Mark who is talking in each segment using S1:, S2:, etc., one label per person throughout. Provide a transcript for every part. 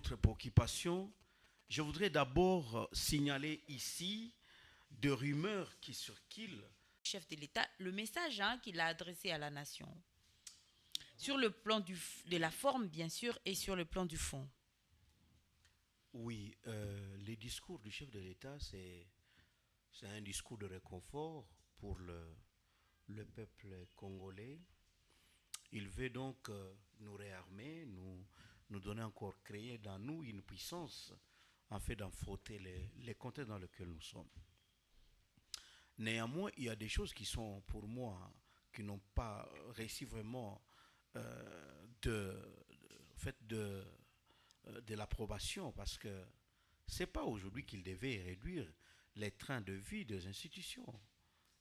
S1: notre préoccupation, je voudrais d'abord signaler ici de rumeurs qui circulent.
S2: Chef de l'État, le message qu'il a adressé à la nation, sur le plan de la forme, bien sûr, et sur le plan du fond.
S1: Oui, les discours du chef de l'État, c'est un discours de réconfort pour le peuple congolais. Il veut donc nous réarmer, nous donner encore, créer dans nous une puissance en fait d'enfronter les contextes dans lesquels nous sommes. Néanmoins, il y a des choses qui sont pour moi, qui n'ont pas réussi vraiment de l'approbation, parce que c'est pas aujourd'hui qu'il devait réduire les trains de vie des institutions.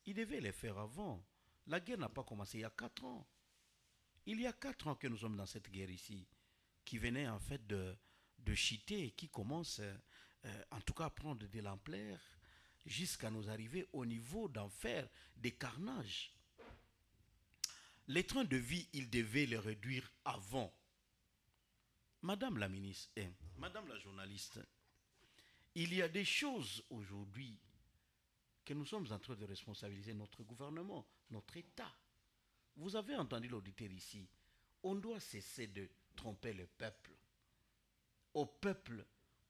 S1: Il devait les faire avant. La guerre n'a pas commencé il y a 4 ans. Il y a 4 ans que nous sommes dans cette guerre ici, qui venait en fait de chiter et qui commence en tout cas à prendre de l'ampleur jusqu'à nous arriver au niveau d'en faire des carnages. Les trains de vie, il devait les réduire avant. Madame la ministre, Madame la journaliste, il y a des choses aujourd'hui que nous sommes en train de responsabiliser notre gouvernement, notre État. Vous avez entendu l'auditeur ici. On doit cesser de tromper le peuple. Au peuple,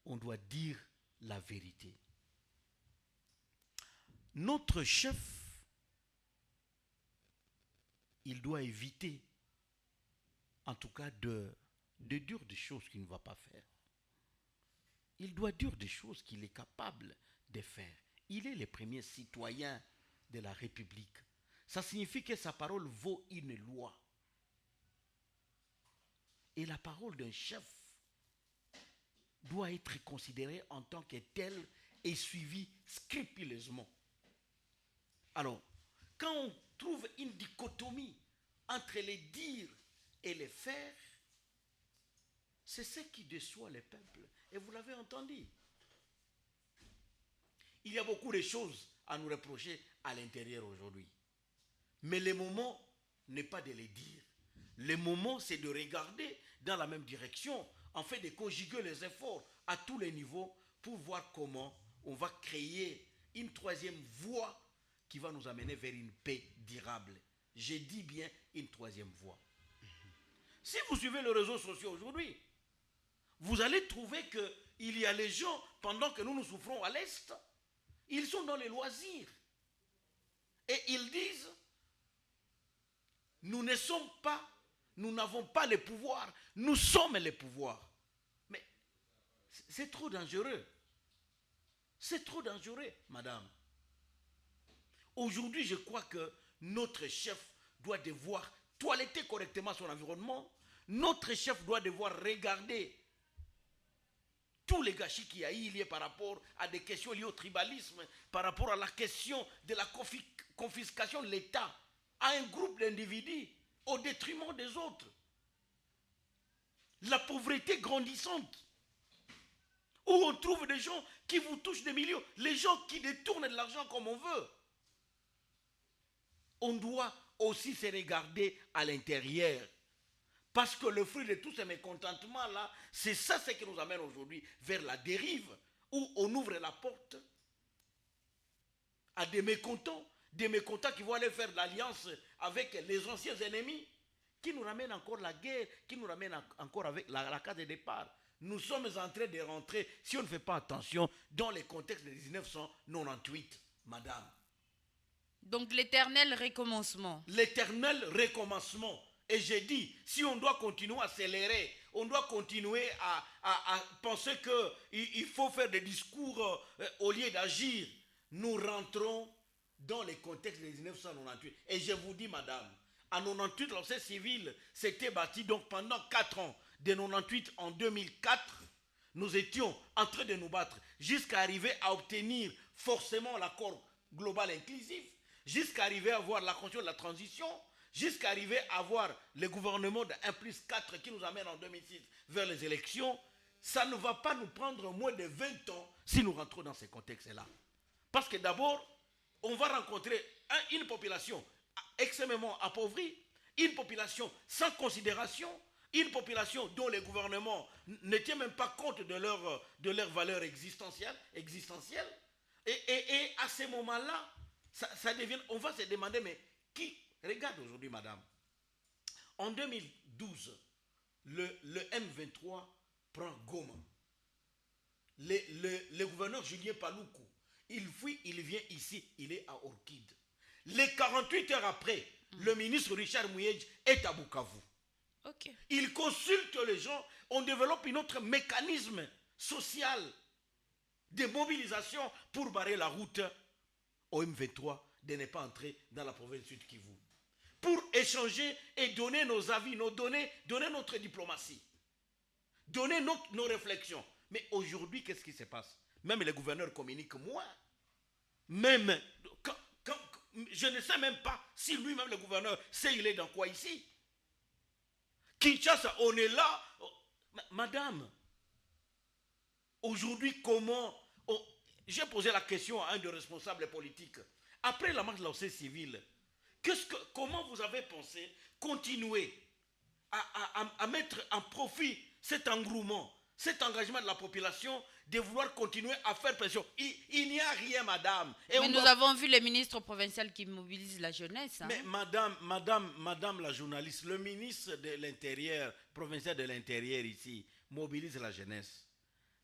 S1: on doit dire la vérité. Notre chef, il doit éviter, en tout cas, de dire des choses qu'il ne va pas faire. Il doit dire des choses qu'il est capable de faire. Il est le premier citoyen de la République. Ça signifie que sa parole vaut une loi. Et la parole d'un chef doit être considérée en tant que telle et suivie scrupuleusement. Alors, quand on trouve une dichotomie entre les dires et les faire, c'est ce qui déçoit les peuples. Et vous l'avez entendu. Il y a beaucoup de choses à nous reprocher à l'intérieur aujourd'hui. Mais le moment n'est pas de les dire. Le moment, c'est de regarder dans la même direction, en fait de conjuguer les efforts à tous les niveaux pour voir comment on va créer une troisième voie qui va nous amener vers une paix durable. Je dis bien une troisième voie. Si vous suivez les réseaux sociaux aujourd'hui, vous allez trouver qu'il y a les gens, pendant que nous souffrons à l'Est, ils sont dans les loisirs. Et ils disent, nous ne sommes pas, nous n'avons pas le pouvoir, nous sommes le pouvoir. Mais c'est trop dangereux. C'est trop dangereux, madame. Aujourd'hui, je crois que notre chef doit devoir toiletter correctement son environnement. Notre chef doit devoir regarder tous les gâchis qu'il y a liés par rapport à des questions liées au tribalisme, par rapport à la question de la confiscation de l'État à un groupe d'individus au détriment des autres. La pauvreté grandissante, où on trouve des gens qui vous touchent des millions, les gens qui détournent de l'argent comme on veut. On doit aussi se regarder à l'intérieur. Parce que le fruit de tous ces mécontentements-là, c'est ça ce qui nous amène aujourd'hui vers la dérive, où on ouvre la porte à des mécontents qui vont aller faire l'alliance avec les anciens ennemis, qui nous ramènent encore la guerre, qui nous ramènent encore avec la case de départ. Nous sommes en train de rentrer, si on ne fait pas attention, dans le contexte de 1998, madame.
S2: Donc l'éternel recommencement.
S1: L'éternel recommencement. Et j'ai dit, si on doit continuer à accélérer, on doit continuer à penser qu'il faut faire des discours au lieu d'agir, nous rentrons dans le contexte de 1998. Et je vous dis, madame, en 98, l'ancien civil s'était bâti donc pendant 4 ans. De 98 en 2004, nous étions en train de nous battre jusqu'à arriver à obtenir forcément l'accord global inclusif, jusqu'à arriver à avoir la conscience de la transition, jusqu'à arriver à avoir le gouvernement de 1+4 qui nous amène en 2006 vers les élections. Ça ne va pas nous prendre moins de 20 ans si nous rentrons dans ces contextes-là. Parce que d'abord, on va rencontrer une population extrêmement appauvrie, une population sans considération, Une population dont les gouvernements ne tiennent même pas compte de leur valeur existentielle. Et à ces moments-là, ça devient, on va se demander, mais qui? Regarde aujourd'hui, madame. En 2012, le M23 prend Goma. Le gouverneur Julien Paloukou, il fuit, il vient ici, il est à Orchide. Les 48 heures après, le ministre Richard Mouyej est à Bukavu.
S2: Ok.
S1: Il consulte les gens, on développe un autre mécanisme social de mobilisation pour barrer la route au M23 de ne pas entrer dans la province Sud Kivu. Pour échanger et donner nos avis, donner notre diplomatie, donner nos réflexions. Mais aujourd'hui, qu'est-ce qui se passe? Même les gouverneurs communiquent moins. Même, je ne sais même pas si lui-même, le gouverneur, sait il est dans quoi ici. Kinshasa, on est là. Madame, aujourd'hui, comment... J'ai posé la question à un des responsables politiques. Après la marche de la société civile, comment vous avez pensé continuer à mettre en profit cet engouement, cet engagement de la population de vouloir continuer à faire pression? Il n'y a rien, madame.
S2: Et mais nous avons vu les ministres provinciaux qui mobilisent la jeunesse. Hein?
S1: Mais madame la journaliste, le ministre de l'Intérieur, provincial de l'Intérieur ici, mobilise la jeunesse.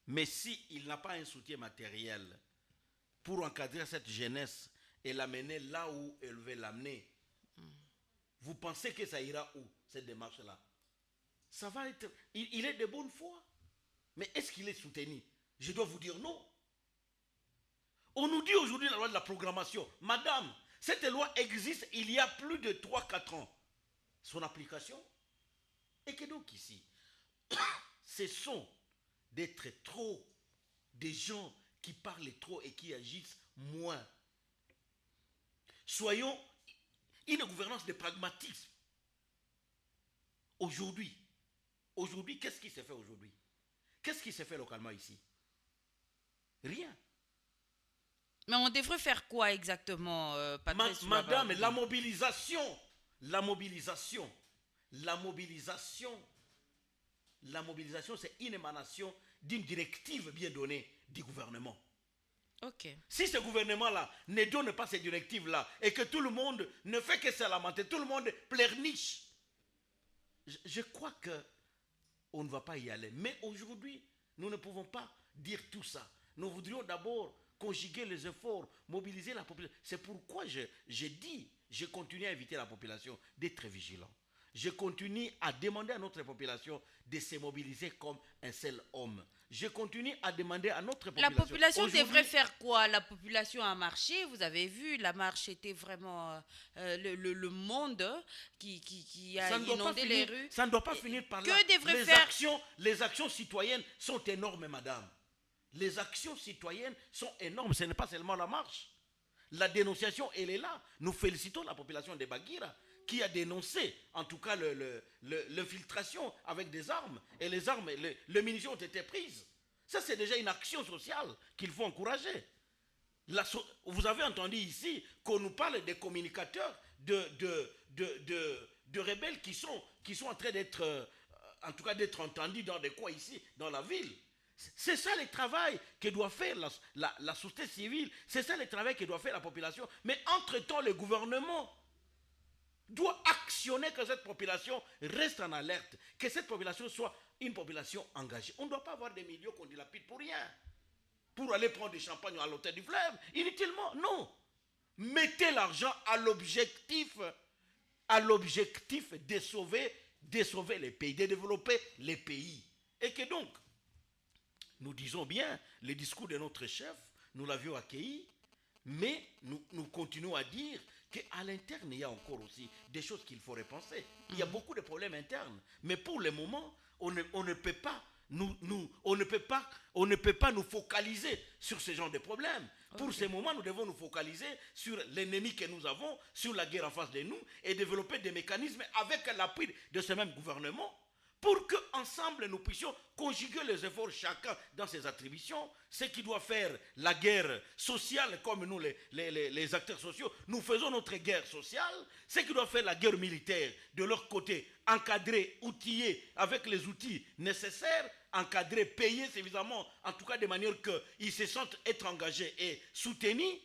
S1: Mais s'il n'a pas un soutien matériel pour encadrer cette jeunesse et l'amener là où elle veut l'amener, vous pensez que ça ira où, cette démarche-là? Ça va être... Il est de bonne foi. Mais est-ce qu'il est soutenu? Je dois vous dire non. On nous dit aujourd'hui la loi de la programmation. Madame, cette loi existe il y a plus de 3-4 ans. Son application? Et que donc ici, ce sont d'être trop des gens qui parlent trop et qui agissent moins. Soyons une gouvernance de pragmatisme. Aujourd'hui, qu'est-ce qui s'est fait aujourd'hui? Qu'est-ce qui s'est fait localement ici? Rien.
S2: Mais on devrait faire quoi exactement, Patrice?
S1: Madame, la mobilisation, c'est une émanation d'une directive bien donnée du gouvernement.
S2: Ok.
S1: Si ce gouvernement-là ne donne pas ces directives-là et que tout le monde ne fait que se lamenter, tout le monde pleurniche, je crois qu'on ne va pas y aller. Mais aujourd'hui, nous ne pouvons pas dire tout ça. Nous voudrions d'abord conjuguer les efforts, mobiliser la population. C'est pourquoi je continue à inviter la population d'être vigilant. Je continue à demander à notre population de se mobiliser comme un seul homme. Je continue à demander à notre population...
S2: La population devrait faire quoi? La population a marché, vous avez vu, la marche était vraiment le monde qui a inondé les rues.
S1: Ça ne doit pas finir par là. Les actions citoyennes sont énormes, madame. Les actions citoyennes sont énormes. Ce n'est pas seulement la marche. La dénonciation, elle est là. Nous félicitons la population de Bagira qui a dénoncé, en tout cas, l'infiltration avec des armes. Et les munitions ont été prises. Ça, c'est déjà une action sociale qu'il faut encourager. Vous avez entendu ici qu'on nous parle des communicateurs de rebelles qui sont en train d'être, en tout cas, d'être entendus dans des coins ici, dans la ville. C'est ça le travail que doit faire la société civile. C'est ça le travail que doit faire la population. Mais entre-temps, le gouvernement doit actionner que cette population reste en alerte, que cette population soit une population engagée. On ne doit pas avoir des millions qu'on dilapide pour rien, pour aller prendre du champagne à l'hôtel du fleuve, inutilement. Non. Mettez l'argent à l'objectif de sauver les pays, de développer les pays. Et que donc, nous disons bien, le discours de notre chef, nous l'avions accueilli, mais nous continuons à dire qu'à l'interne, il y a encore aussi des choses qu'il faut repenser. Il y a beaucoup de problèmes internes. Mais pour le moment, on ne peut pas nous focaliser sur ce genre de problèmes. Okay. Pour ce moment, nous devons nous focaliser sur l'ennemi que nous avons, sur la guerre en face de nous, et développer des mécanismes avec l'appui de ce même gouvernement pour qu'ensemble nous puissions conjuguer les efforts chacun dans ses attributions. Ce qui doit faire la guerre sociale, comme nous les acteurs sociaux, nous faisons notre guerre sociale. Ce qui doit faire la guerre militaire, de leur côté, encadrer, outiller avec les outils nécessaires, encadrer, payer suffisamment, en tout cas de manière qu'ils se sentent être engagés et soutenus.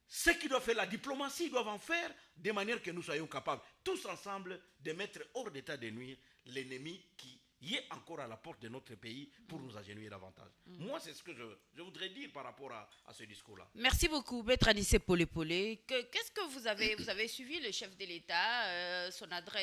S1: Ce qui doit faire la diplomatie, ils doivent en faire de manière que nous soyons capables, tous ensemble, de mettre hors d'état de nuire l'ennemi qui est encore à la porte de notre pays pour nous agenouiller davantage. Moi, c'est ce que je voudrais dire par rapport à ce discours-là.
S2: Merci beaucoup, Maître Anissé Polé-Polé. Qu'est-ce que vous avez suivi le chef de l'État, son adresse